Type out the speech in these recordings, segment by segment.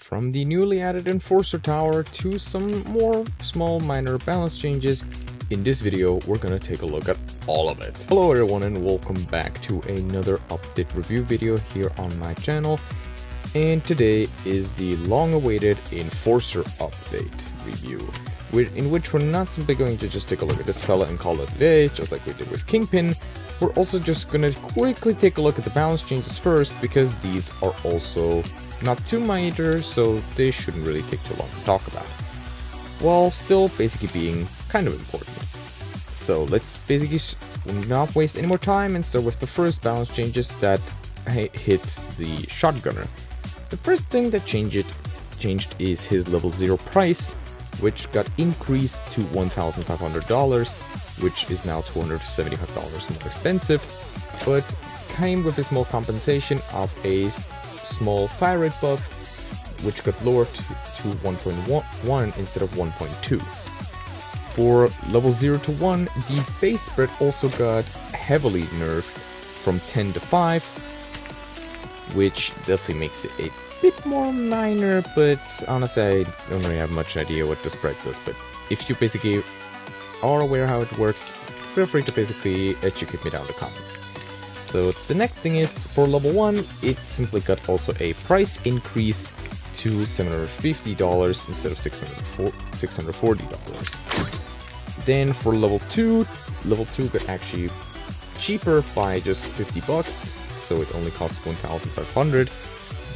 From the newly added Enforcer Tower to some more small minor balance changes, in this video we're gonna take a look at all of it. Hello everyone and welcome back to another update review video here on my channel. And today is the long-awaited Enforcer update review, in which we're not simply going to just take a look at this fella and call it a day, just like we did with Kingpin. We're also just gonna quickly take a look at the balance changes first, because these are also not too minor, so they shouldn't really take too long to talk about, while still basically being kind of important. So let's basically not waste any more time and start with the first balance changes that hit the shotgunner. The first thing that changed is his level 0 price, which got increased to $1,500, which is now $275 more expensive, but came with a small compensation of a small fire rate buff, which got lowered to 1.1 instead of 1.2. For level 0 to 1, the base spread also got heavily nerfed from 10 to 5, which definitely makes it a bit more minor, but honestly I don't really have much idea what the spread does. But if you basically are aware how it works, feel free to basically educate me down in the comments. So the next thing is, for level 1, it simply got also a price increase to $750 instead of $640. Then for level 2 got actually cheaper by just $50, so it only costs 1,500.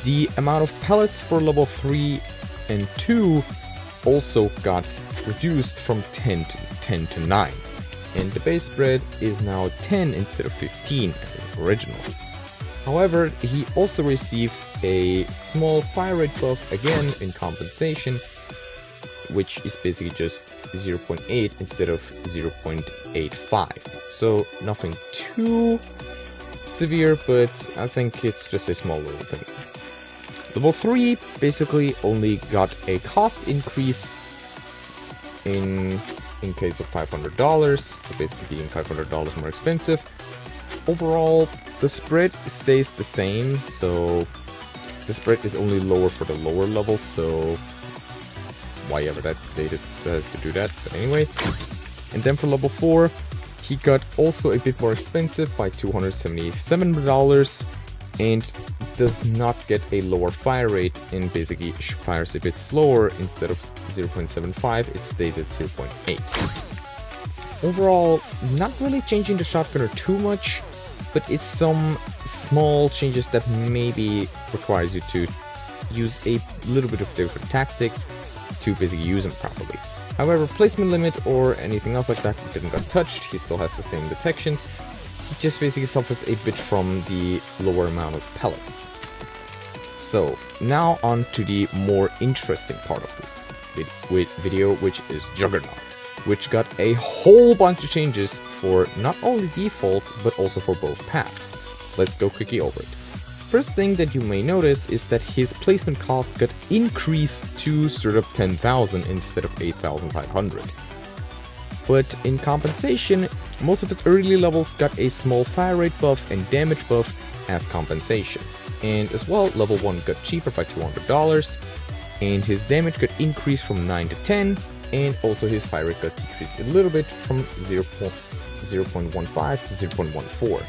The amount of pellets for level 3 and 2 also got reduced from 10 to 9. And the base spread is now 10 instead of 15 as original. However, he also received a small fire rate buff again in compensation, which is basically just 0.8 instead of 0.85. So nothing too severe, but I think it's just a small little thing. Level 3 basically only got a cost increase in case of $500, so basically being $500 more expensive. Overall, the spread stays the same, so the spread is only lower for the lower levels, so why ever that they did to do that, but anyway. And then for level 4, he got also a bit more expensive by $277, and does not get a lower fire rate, and basically fires a bit slower. Instead of 0.75, it stays at 0.8. Overall, not really changing the shotgunner too much, but it's some small changes that maybe requires you to use a little bit of different tactics to basically use them properly. However, placement limit or anything else like that didn't get touched. He still has the same detections. He just basically suffers a bit from the lower amount of pellets. So now on to the more interesting part of this video, which is Juggernaut, which got a whole bunch of changes for not only default, but also for both paths. So let's go quickly over it. First thing that you may notice is that his placement cost got increased to straight up 10,000 instead of 8,500. But in compensation, most of its early levels got a small fire rate buff and damage buff as compensation. And as well, level 1 got cheaper by $200, and his damage got increased from 9 to 10, and also his fire rate got decreased a little bit from 0.15 to 0.14.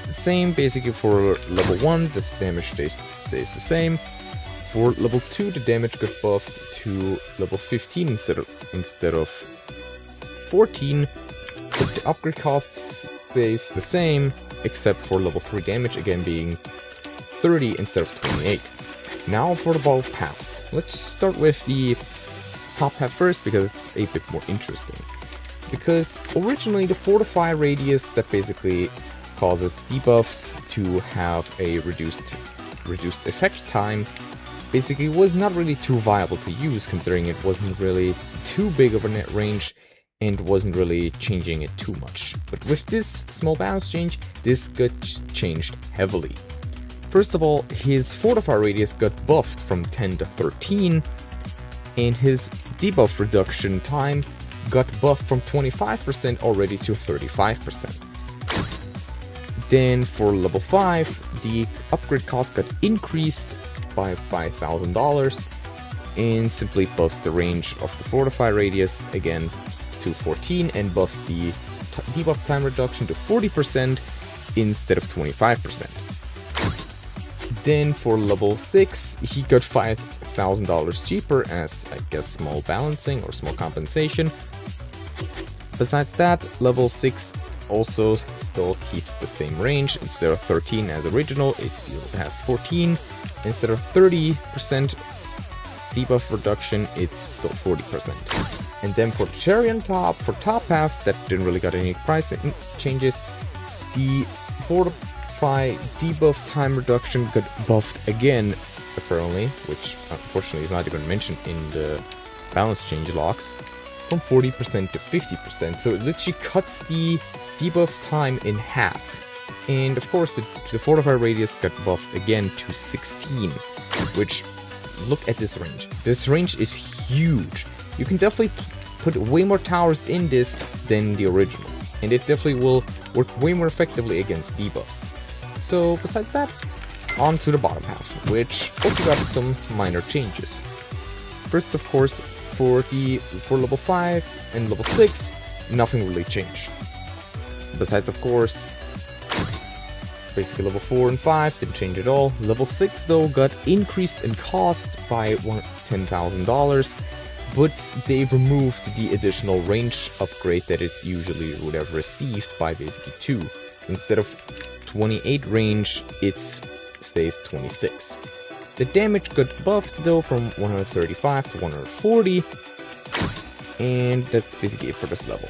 The same basically for level 1, this damage stays the same. For level 2, the damage got buffed to level 15 instead of 14, but the upgrade cost stays the same, except for level 3 damage again being 30 instead of 28. Now for the both paths. Let's start with the top path first, because it's a bit more interesting. Because originally the fortify radius that basically causes debuffs to have a reduced effect time basically was not really too viable to use, considering it wasn't really too big of a net range and wasn't really changing it too much. But with this small balance change, this got changed heavily. First of all, his fortify radius got buffed from 10 to 13, and his debuff reduction time got buffed from 25% already to 35%. Then for level 5, the upgrade cost got increased by $5,000 and simply buffs the range of the fortify radius again to 14 and buffs the debuff time reduction to 40% instead of 25%. Then for level 6, he got $5,000 cheaper as, I guess, small balancing or small compensation. Besides that, level 6 also still keeps the same range. Instead of 13 as original, it still has 14. Instead of 30% debuff reduction, it's still 40%. And then for cherry on top, for top half, that didn't really got any price changes. The fortify debuff time reduction got buffed again, apparently, which unfortunately is not even mentioned in the balance change logs, from 40% to 50%. So it literally cuts the debuff time in half. And of course, the fortify radius got buffed again to 16, which, look at this range. This range is huge. You can definitely put way more towers in this than the original, and it definitely will work way more effectively against debuffs. So besides that, on to the bottom half, which also got some minor changes. First, of course, for level 5 and level 6, nothing really changed. Besides, of course, basically level 4 and 5 didn't change at all. Level 6 though got increased in cost by $10,000, but they removed the additional range upgrade that it usually would have received by basically 2. So instead of 28 range, it stays 26. The damage got buffed though from 135 to 140, and that's basically it for this level.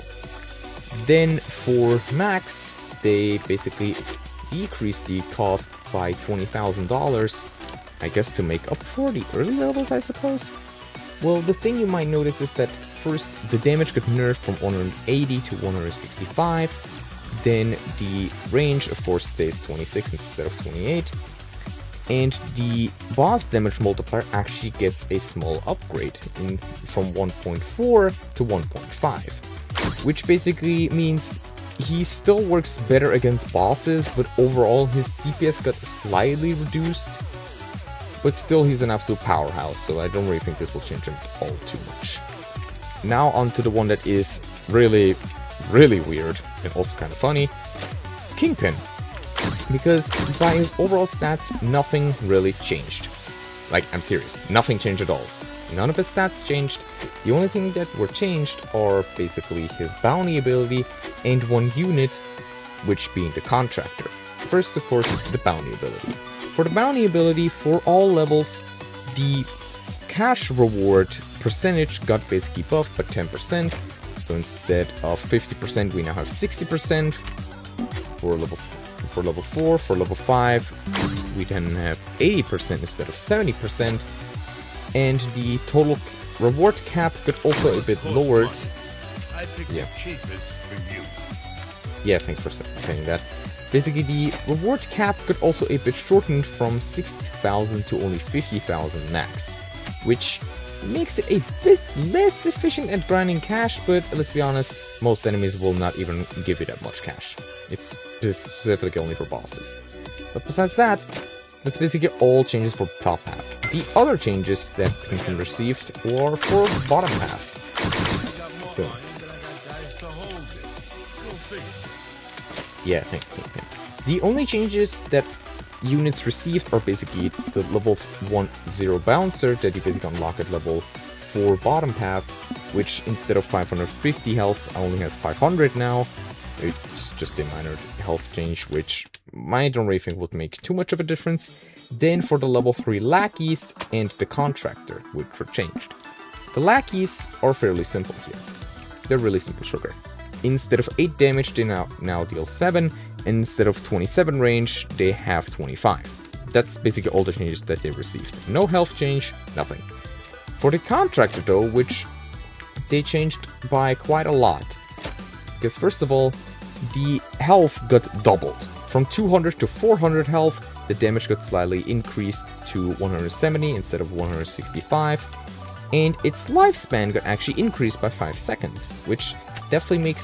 Then for max, they basically decreased the cost by $20,000, I guess to make up for the early levels, I suppose. Well, the thing you might notice is that first the damage got nerfed from 180 to 165, then the range of course stays 26 instead of 28, and the boss damage multiplier actually gets a small upgrade from 1.4 to 1.5, which basically means he still works better against bosses, but overall his DPS got slightly reduced. But still, he's an absolute powerhouse, so I don't really think this will change him all too much. Now on to the one that is really, really weird, and also kind of funny, Kingpin. Because by his overall stats, nothing really changed. Like, I'm serious, nothing changed at all. None of his stats changed. The only thing that were changed are basically his bounty ability and one unit, which being the contractor. First, of course, the bounty ability. For the bounty ability, for all levels, the cash reward percentage got basically buffed by 10%. So instead of 50%, we now have 60% for level 4. For level 5, we then have 80% instead of 70%. And the total reward cap got also a bit lowered. I picked the cheapest for you. Yeah, thanks for saying that. Basically, the reward cap got also a bit shortened from 60,000 to only 50,000 max, which makes it a bit less efficient at grinding cash, but let's be honest, most enemies will not even give you that much cash. It's specifically only for bosses. But besides that, that's basically all changes for top half. The other changes that Kingpin received were for bottom half. So, yeah, thank you. The only changes that units received are basically the level 10 bouncer that you basically unlock at level 4 bottom path, which instead of 550 health only has 500 now. It's just a minor health change, which I don't really think would make too much of a difference. Then for the level 3 lackeys and the contractor, which were changed. The lackeys are fairly simple here. They're really simple sugar. Instead of 8 damage, they now deal 7. Instead of 27 range, they have 25. That's basically all the changes that they received. No health change, nothing. For the contractor though, which they changed by quite a lot. Because first of all, the health got doubled. From 200 to 400 health, the damage got slightly increased to 170 instead of 165. And its lifespan got actually increased by 5 seconds, which definitely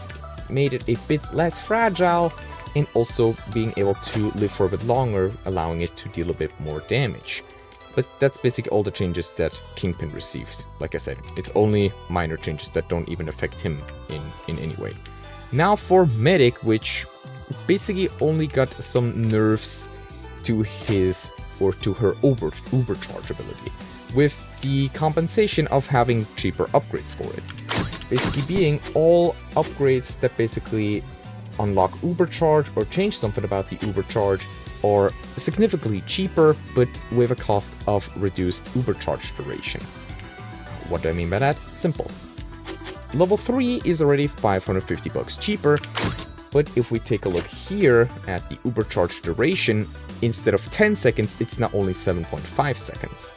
made it a bit less fragile, and also being able to live for a bit longer, allowing it to deal a bit more damage. But that's basically all the changes that Kingpin received. Like I said, it's only minor changes that don't even affect him in any way. Now for Medic, which basically only got some nerfs to his or to her Ubercharge ability, with the compensation of having cheaper upgrades for it. Basically being all upgrades that basically unlock Ubercharge or change something about the Ubercharge are significantly cheaper, but with a cost of reduced Ubercharge duration. What do I mean by that? Simple. Level 3 is already 550 bucks cheaper, but if we take a look here at the Ubercharge duration, instead of 10 seconds, it's now only 7.5 seconds.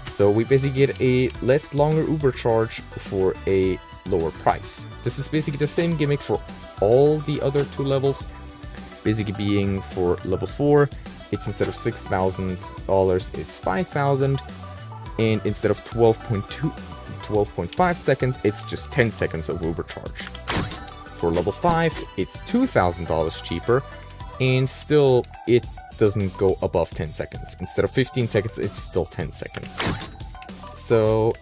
So we basically get a less longer Ubercharge for a lower price. This is basically the same gimmick for all the other 2 levels. Basically being for level 4, it's instead of $6,000, it's $5,000, and instead of 12.5 seconds, it's just 10 seconds of Ubercharge. For level 5, it's $2,000 cheaper, and still it doesn't go above 10 seconds. Instead of 15 seconds, it's still 10 seconds. So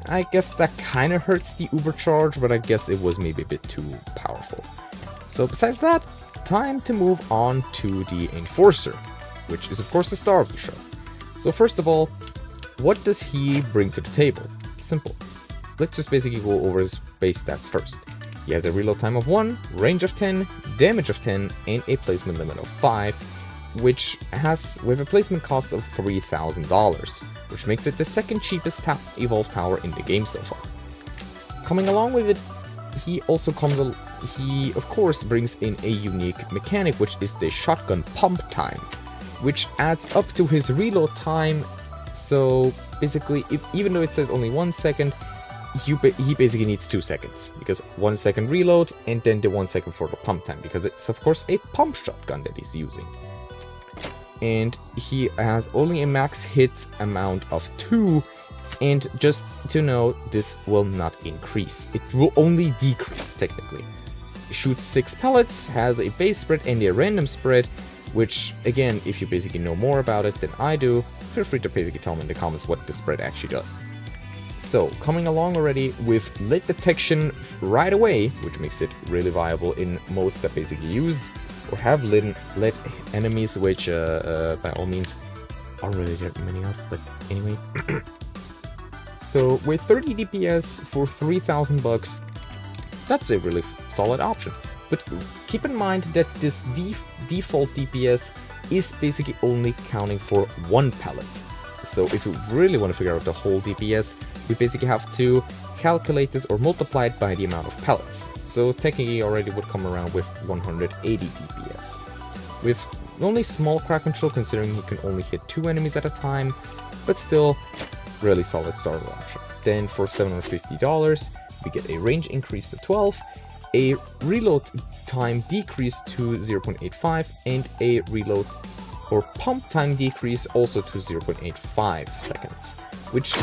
I guess that kind of hurts the Ubercharge, but I guess it was maybe a bit too powerful. So besides that, time to move on to the Enforcer, which is of course the star of the show. So first of all, what does he bring to the table? Simple. Let's just basically go over his base stats first. He has a reload time of 1, range of 10, damage of 10, and a placement limit of 5, which has with a placement cost of $3,000, which makes it the second cheapest evolved tower in the game so far. Coming along with it, he of course brings in a unique mechanic, which is the shotgun pump time, which adds up to his reload time. So basically, even though it says only 1 second, he basically needs 2 seconds, because 1 second reload and then the 1 second for the pump time, because it's of course a pump shotgun that he's using. And he has only a max hits amount of 2, and just to note, this will not increase. It will only decrease, technically. It shoots 6 pellets, has a base spread and a random spread, which, again, if you basically know more about it than I do, feel free to basically tell me in the comments what the spread actually does. So, coming along already with lead detection right away, which makes it really viable in most that basically use or have lead enemies, which by all means aren't really that many of, but anyway. So with 30 DPS for 3,000 bucks, that's a really solid option. But keep in mind that this default DPS is basically only counting for 1 pellet. So if you really want to figure out the whole DPS, we basically have to calculate this or multiply it by the amount of pellets. So technically already would come around with 180 DPS. With only small crowd control, considering he can only hit 2 enemies at a time, but still really solid starter option. Then for $750, we get a range increase to 12, a reload time decrease to 0.85, and a reload or pump time decrease also to 0.85 seconds, which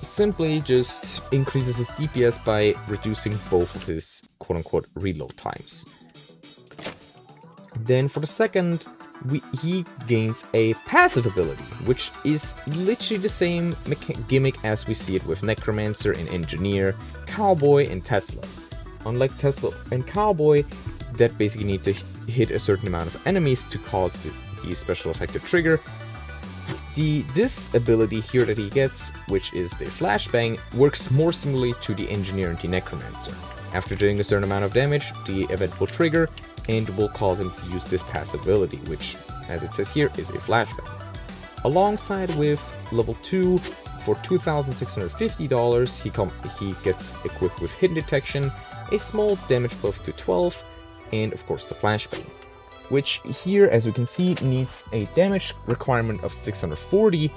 simply just increases his DPS by reducing both of his quote-unquote reload times. Then for the second, he gains a passive ability, which is literally the same gimmick as we see it with Necromancer and Engineer, Cowboy and Tesla. Unlike Tesla and Cowboy, that basically need to hit a certain amount of enemies to cause the special effect to trigger, this ability here that he gets, which is the Flashbang, works more similarly to the Engineer and the Necromancer. After doing a certain amount of damage, the event will trigger and will cause him to use this passive ability, which, as it says here, is a Flashbang. Alongside with level 2, for $2,650, he gets equipped with Hidden Detection, a small damage buff to 12, and of course the Flashbang, which here, as we can see, needs a damage requirement of 640,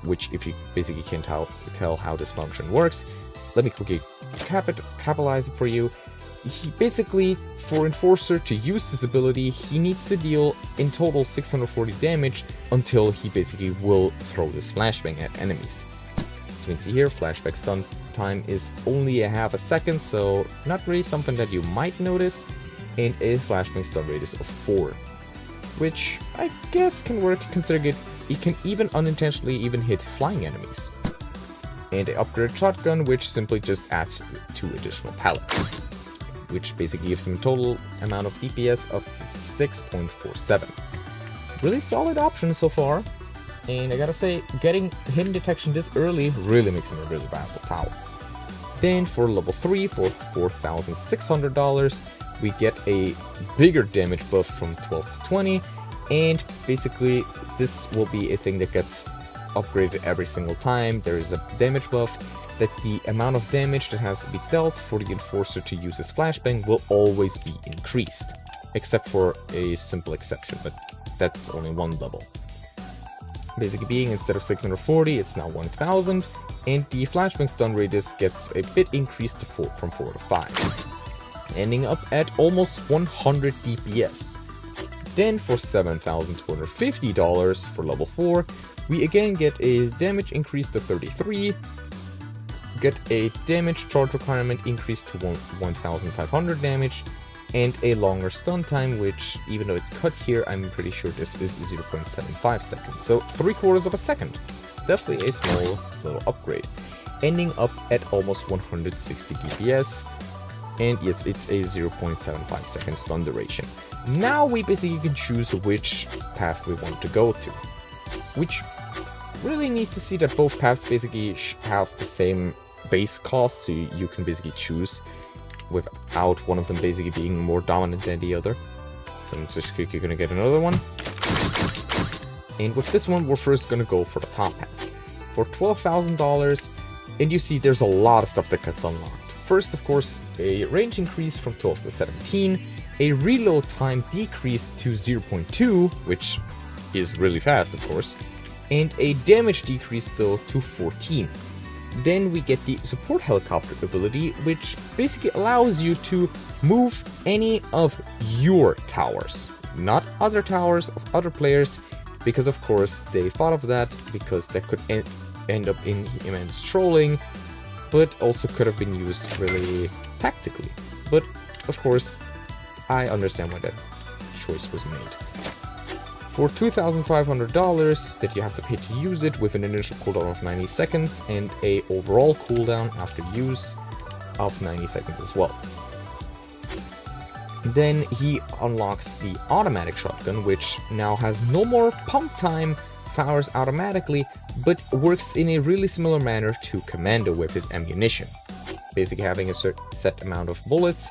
which, if you basically can't tell how this function works, let me quickly capitalize it for you. He basically, for Enforcer to use this ability, he needs to deal in total 640 damage until he basically will throw this Flashbang at enemies. As you can see here, Flashbang stun time is only a half a second, so not really something that you might notice, and a Flashbang stun radius of 4, which I guess can work considering it it can even unintentionally even hit flying enemies. And an upgraded shotgun, which simply just adds 2 additional pellets, which basically gives him a total amount of DPS of 6.47. Really solid option so far, and I gotta say, getting hidden detection this early really makes him a really valuable tower. Then for level 3, for $4,600, we get a bigger damage buff from 12 to 20, and basically this will be a thing that gets upgraded every single time. There is a damage buff that the amount of damage that has to be dealt for the Enforcer to use his flashbang will always be increased, except for a simple exception, but that's only one level. Basically being, instead of 640, it's now 1000, and the flashbang stun radius gets a bit increased to from 4 to 5, ending up at almost 100 DPS. Then for $7,250 for level 4, we again get a damage increase to 33, get a damage charge requirement increase to 1,500 damage, and a longer stun time, which, even though it's cut here, I'm pretty sure this is 0.75 seconds, so 3/4 of a second. Definitely a small little upgrade, ending up at almost 160 DPS, and yes, it's a 0.75 second stun duration. Now we basically can choose which path we want to go to, which really need to see that both paths basically have the same base cost, so you can basically choose without one of them basically being more dominant than the other. So I'm just quickly gonna get another one. And with this one, we're first gonna go for the top path. For $12,000, and you see there's a lot of stuff that gets unlocked. First, of course, a range increase from 12 to 17, a reload time decrease to 0.2, which is really fast, of course, and a damage decrease though to 14. Then we get the support helicopter ability, which basically allows you to move any of your towers, not other towers of other players, because of course they thought of that because that could end up in immense trolling, but also could have been used really tactically. But of course, I understand why that choice was made. For $2,500 that you have to pay to use it, with an initial cooldown of 90 seconds and a overall cooldown after use of 90 seconds as well. Then he unlocks the automatic shotgun, which now has no more pump time, fires automatically, but works in a really similar manner to Commando with his ammunition. Basically having a set amount of bullets,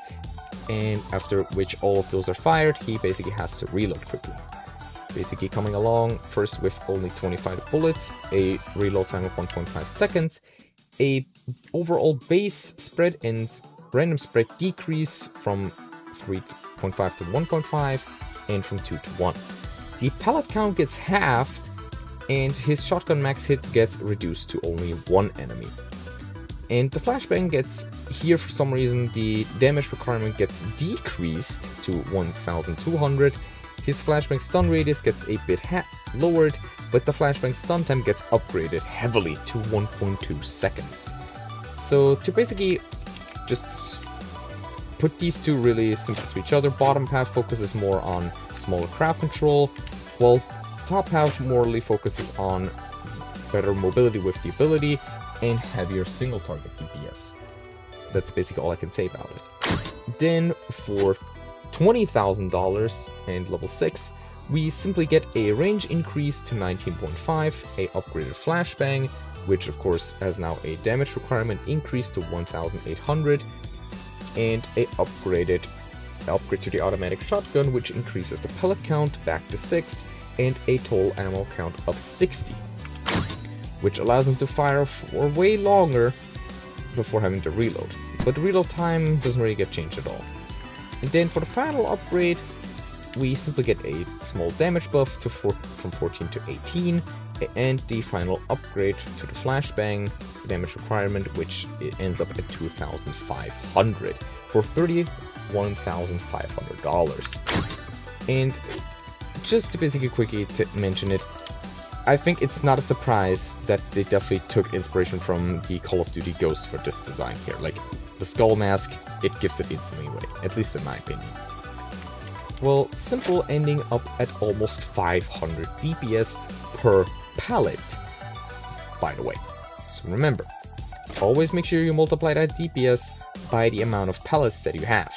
and after which all of those are fired, he basically has to reload quickly. Basically coming along first with only 25 bullets, a reload time of 1.5 seconds, a overall base spread and random spread decrease from 3.5 to 1.5, and from 2 to 1. The pellet count gets halved, and his shotgun max hits gets reduced to only 1 enemy. And the flashbang gets, here for some reason, the damage requirement gets decreased to 1,200. His flashbang stun radius gets a bit lowered, but the flashbang stun time gets upgraded heavily to 1.2 seconds. So to basically just put these two really simple to each other, bottom path focuses more on smaller crowd control, while top half morely focuses on better mobility with the ability and heavier single target DPS. That's basically all I can say about it. Then for $20,000 and level 6, we simply get a range increase to 19.5, a upgraded flashbang, which of course has now a damage requirement increase to 1,800, and a upgrade to the automatic shotgun, which increases the pellet count back to 6, and a total ammo count of 60, which allows him to fire for way longer before having to reload. But the reload time doesn't really get changed at all. And then for the final upgrade, we simply get a small damage buff from 14 to 18, and the final upgrade to the flashbang damage requirement, which ends up at 2,500 for $31,500. And just to basically quickly mention it, I think it's not a surprise that they definitely took inspiration from the Call of Duty Ghost for this design here. Like, the skull mask, it gives it instantly away, at least in my opinion. Well, simple, ending up at almost 500 DPS per pallet, by the way. So remember, always make sure you multiply that DPS by the amount of pallets that you have.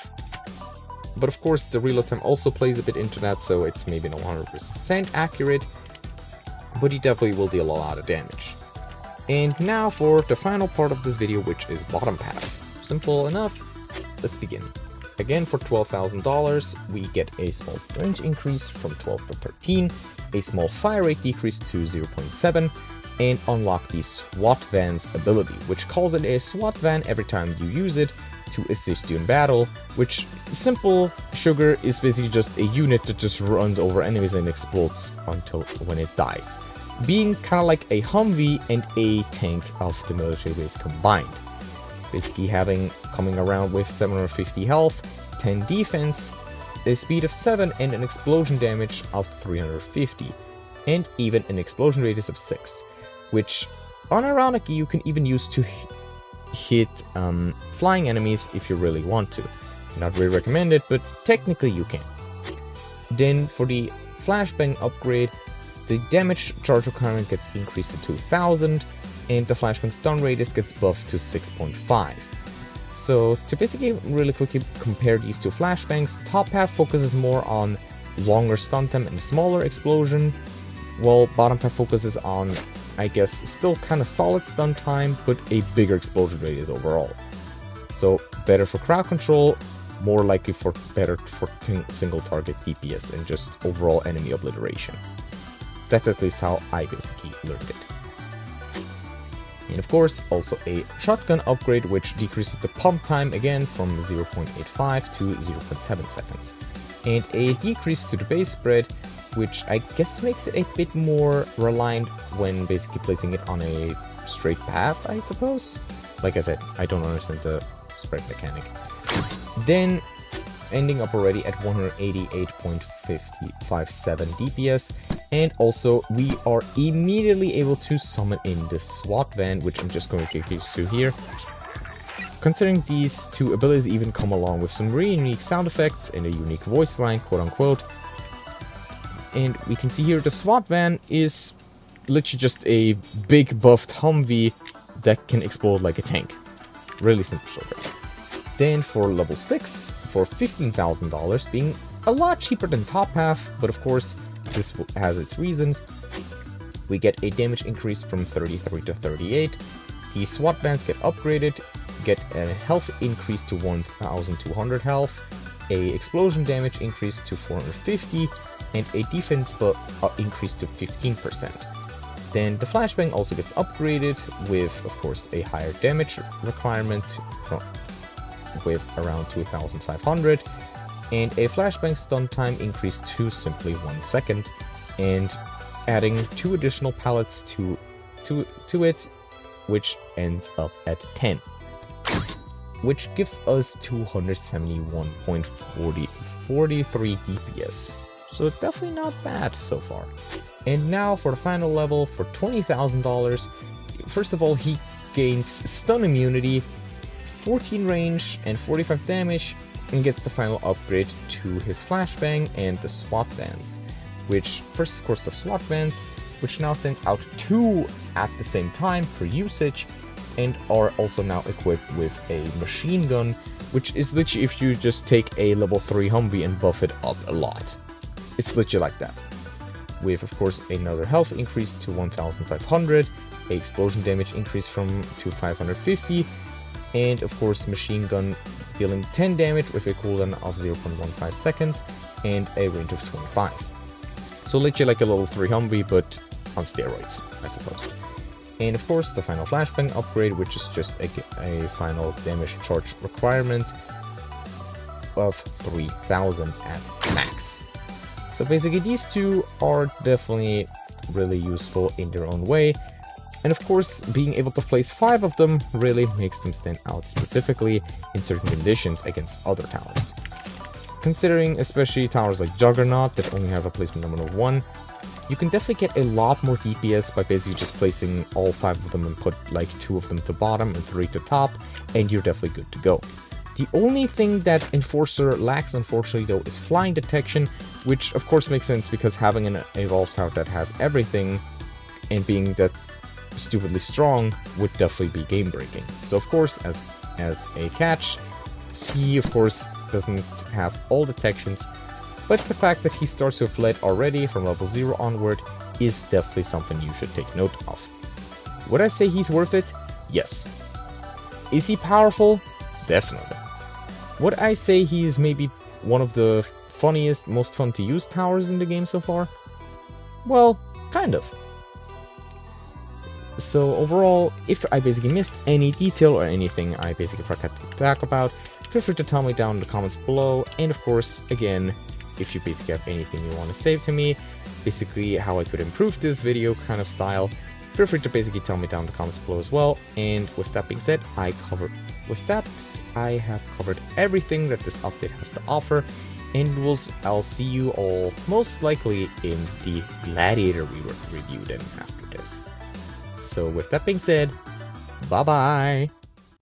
But of course, the reload time also plays a bit into that, so it's maybe not 100% accurate, but he definitely will deal a lot of damage. And now for the final part of this video, which is bottom path. Simple enough, let's begin. Again, for $12,000, we get a small range increase from 12 to 13, a small fire rate decrease to 0.7, and unlock the SWAT Van's ability, which calls it a SWAT Van every time you use it to assist you in battle, which, simple sugar, is basically just a unit that just runs over enemies and explodes until when it dies, being kind of like a Humvee and a tank of the military base combined. Basically coming around with 750 health, 10 defense, a speed of 7, and an explosion damage of 350, and even an explosion radius of 6, which unironically you can even use to hit flying enemies if you really want to. Not really recommended, but technically you can. Then for the flashbang upgrade, the damage charge requirement gets increased to 2000, and the flashbang stun radius gets buffed to 6.5. So to basically really quickly compare these two flashbangs, top half focuses more on longer stun time and smaller explosion, while bottom half focuses on, I guess, still kind of solid stun time, but a bigger explosion radius overall. So better for crowd control, more likely for better for single target DPS and just overall enemy obliteration. That's at least how I basically learned it. And of course, also a shotgun upgrade, which decreases the pump time again from 0.85 to 0.7 seconds. And a decrease to the base spread, which I guess makes it a bit more reliant when basically placing it on a straight path, I suppose. Like I said, I don't understand the spread mechanic. Then ending up already at 188.557 DPS, and also we are immediately able to summon in the SWAT Van, which I'm just going to get used to here. Considering these two abilities even come along with some really unique sound effects and a unique voice line, quote unquote. And we can see here the SWAT Van is literally just a big buffed Humvee that can explode like a tank. Really simple sugar. Then for level 6, for $15,000, being a lot cheaper than top half, but of course this has its reasons, we get a damage increase from 33 to 38. The SWAT Vans get upgraded, get a health increase to 1,200 health, a explosion damage increase to 450, and a defense increase to 15%. Then the flashbang also gets upgraded with, of course, a higher damage requirement with around 2,500, and a flashbang stun time increased to simply 1 second, and adding 2 additional pallets to it, which ends up at 10, which gives us 271.43 DPS. So definitely not bad so far. And now for the final level, for $20,000, first of all, he gains stun immunity, 14 range, and 45 damage, and gets the final upgrade to his flashbang and the SWAT Vans. Which, first of course, the SWAT Vans, which now sends out 2 at the same time per usage, and are also now equipped with a machine gun, which is literally if you just take a level 3 Humvee and buff it up a lot. It's literally like that. With, of course, another health increase to 1,500, a explosion damage increase to 550, and of course machine gun dealing 10 damage with a cooldown of 0.15 seconds and a range of 25. So literally like a level 3 Humvee, but on steroids, I suppose. And of course the final flashbang upgrade, which is just a final damage charge requirement of 3,000 at max. So basically these two are definitely really useful in their own way. And of course, being able to place 5 of them really makes them stand out specifically in certain conditions against other towers. Considering especially towers like Juggernaut that only have a placement number of 1, you can definitely get a lot more DPS by basically just placing all 5 of them and put like 2 of them to bottom and 3 to top, and you're definitely good to go. The only thing that Enforcer lacks, unfortunately, though, is flying detection, which of course makes sense because having an evolved tower that has everything and being that stupidly strong would definitely be game breaking. So of course, as a catch, he of course doesn't have all detections, but the fact that he starts with lead already from level 0 onward is definitely something you should take note of. Would I say he's worth it? Yes. Is he powerful? Definitely. Would I say he's maybe one of the funniest, most fun to use towers in the game so far? Well, kind of. So overall, if I basically missed any detail or anything I basically forgot to talk about, feel free to tell me down in the comments below. And of course, again, if you basically have anything you want to say to me, basically how I could improve this video kind of style, feel free to basically tell me down in the comments below as well. And with that being said, I have covered everything that this update has to offer, and I'll see you all most likely in the Gladiator review then after this. So with that being said, bye bye!